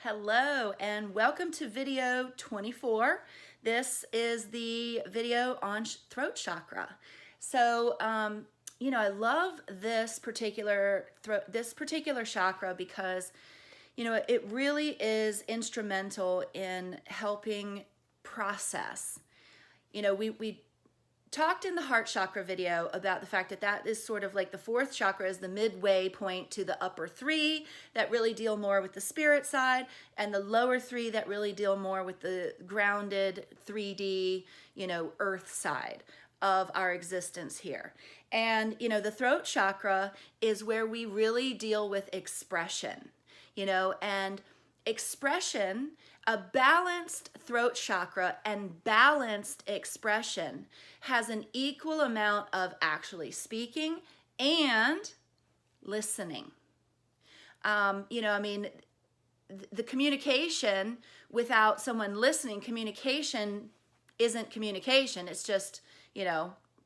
Hello and welcome to video 24. This is the video on throat chakra. So, I love this particular chakra because, it really is instrumental in helping process. We talked in the heart chakra video about the fact that that is sort of like the fourth chakra is the midway point to the upper three that really deal more with the spirit side, and the lower three that really deal more with the grounded 3D, earth side of our existence here. And, the throat chakra is where we really deal with expression, and expression, a balanced throat chakra and balanced expression has an equal amount of actually speaking and listening. The communication without someone listening, communication isn't communication. It's just,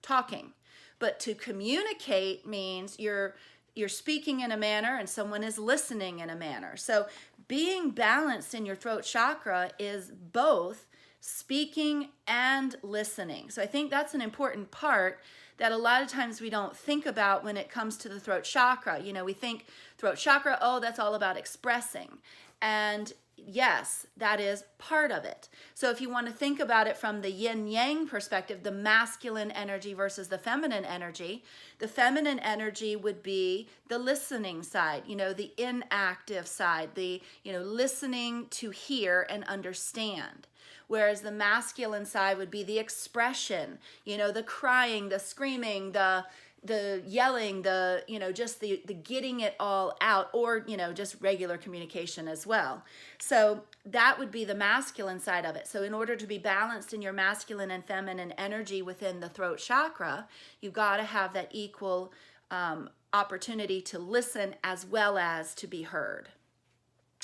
talking. But to communicate means you're speaking in a manner and someone is listening in a manner. So being balanced in your throat chakra is both speaking and listening. So I think that's an important part that a lot of times we don't think about when it comes to the throat chakra. We think throat chakra, oh, that's all about expressing. And yes, that is part of it. So if you want to think about it from the yin-yang perspective, the masculine energy versus the feminine energy would be the listening side, the inactive side, the, listening to hear and understand. Whereas the masculine side would be the expression, the crying, the screaming, the yelling, just the getting it all out, or, just regular communication as well. So that would be the masculine side of it. So in order to be balanced in your masculine and feminine energy within the throat chakra, you've got to have that equal opportunity to listen as well as to be heard.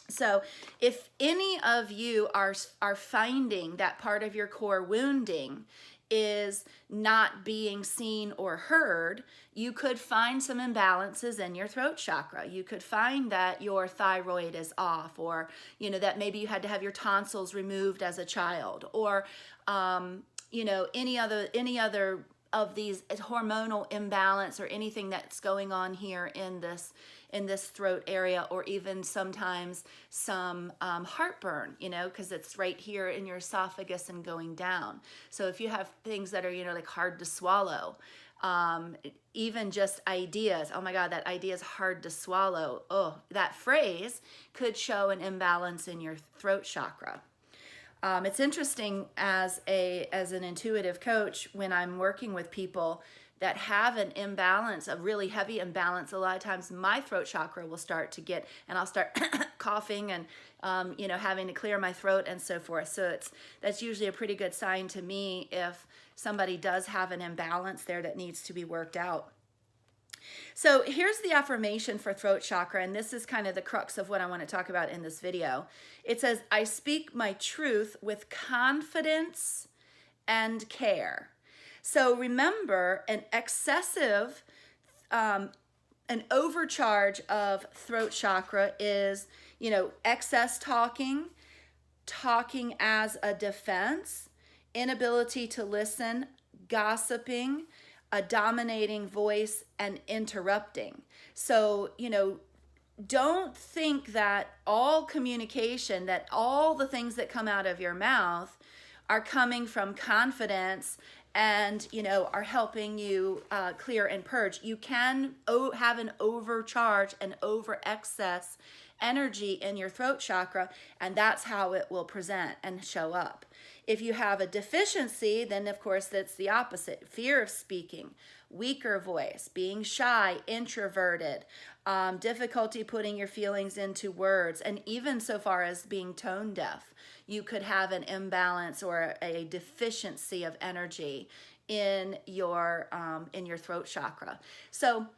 So if any of you are finding that part of your core wounding is not being seen or heard, you could find some imbalances in your throat chakra. You could find that your thyroid is off, or that maybe you had to have your tonsils removed as a child, or any other of these hormonal imbalance or anything that's going on here in this throat area, or even sometimes some heartburn, because it's right here in your esophagus and going down. So if you have things that are, like hard to swallow, even just ideas, oh my God, that idea is hard to swallow. Oh, that phrase could show an imbalance in your throat chakra. It's interesting as an intuitive coach, when I'm working with people that have an imbalance, a really heavy imbalance, a lot of times my throat chakra will start to get, and I'll start coughing and, having to clear my throat and so forth. So that's usually a pretty good sign to me if somebody does have an imbalance there that needs to be worked out. So here's the affirmation for throat chakra, and this is kind of the crux of what I want to talk about in this video. It says, I speak my truth with confidence and care. So remember, an overcharge of throat chakra is, excess talking as a defense, inability to listen, gossiping, a dominating voice, and interrupting. So, don't think that all communication, that all the things that come out of your mouth are coming from confidence and, are helping you clear and purge. You can have an overcharge and over excess energy in your throat chakra, and that's how it will present and show up. If you have a deficiency, then of course that's the opposite. Fear of speaking, weaker voice, being shy, introverted, difficulty putting your feelings into words, and even so far as being tone deaf. You could have an imbalance or a deficiency of energy in your throat chakra. So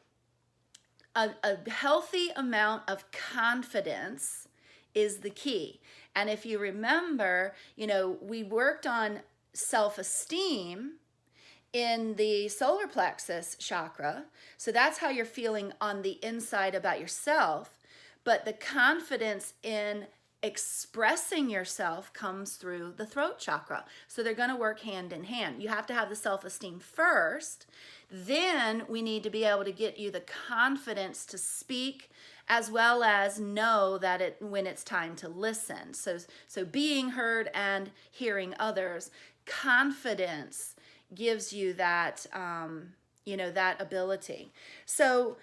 a healthy amount of confidence is the key. And if you remember, we worked on self-esteem in the solar plexus chakra. So that's how you're feeling on the inside about yourself. But the confidence in expressing yourself comes through the throat chakra. So they're going to work hand in hand. You have to have the self-esteem first. Then we need to be able to get you the confidence to speak, as well as know that when it's time to listen. So being heard and hearing others, confidence gives you that, that ability. So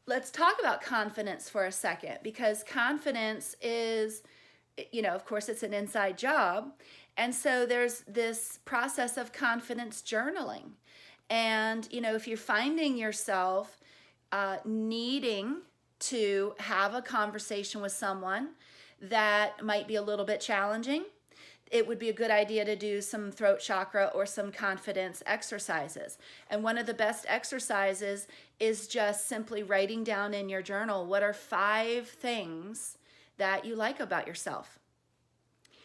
let's talk about confidence for a second, because confidence is, of course, it's an inside job. And so there's this process of confidence journaling. And, if you're finding yourself needing to have a conversation with someone that might be a little bit challenging, it would be a good idea to do some throat chakra or some confidence exercises. And one of the best exercises is just simply writing down in your journal, what are 5 things that you like about yourself?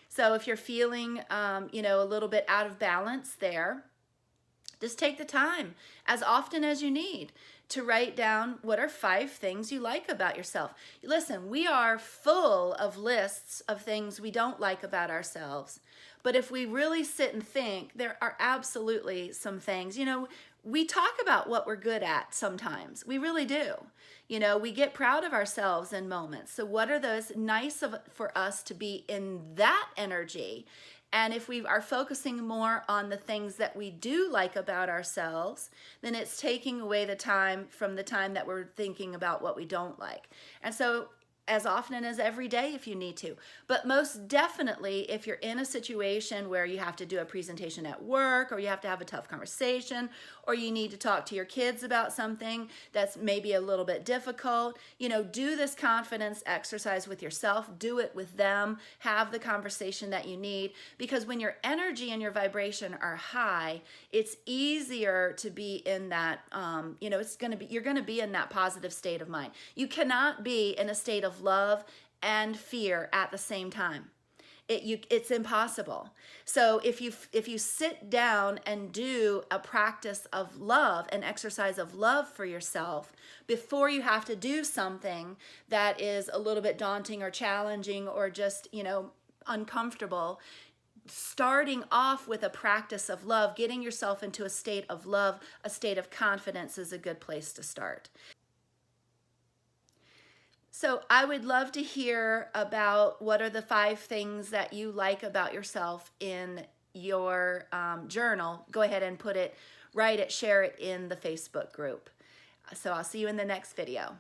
So if you're feeling, a little bit out of balance there, just take the time as often as you need to write down what are 5 things you like about yourself. Listen, we are full of lists of things we don't like about ourselves. But if we really sit and think, there are absolutely some things. We talk about what we're good at sometimes. We really do. We get proud of ourselves in moments. So what are those nice for us to be in that energy? And if we are focusing more on the things that we do like about ourselves, then it's taking away the time from the time that we're thinking about what we don't like. And so as often as every day if you need to. But most definitely if you're in a situation where you have to do a presentation at work, or you have to have a tough conversation, or you need to talk to your kids about something that's maybe a little bit difficult, do this confidence exercise with yourself, do it with them, have the conversation that you need, because when your energy and your vibration are high, it's easier to be in that, you're going to be in that positive state of mind. You cannot be in a state of love and fear at the same time. It's impossible. So if you sit down and do a practice of love, an exercise of love for yourself, before you have to do something that is a little bit daunting or challenging or just, uncomfortable, starting off with a practice of love, getting yourself into a state of love, a state of confidence is a good place to start. So I would love to hear about what are the 5 things that you like about yourself in your journal. Go ahead and write it, share it in the Facebook group. So I'll see you in the next video.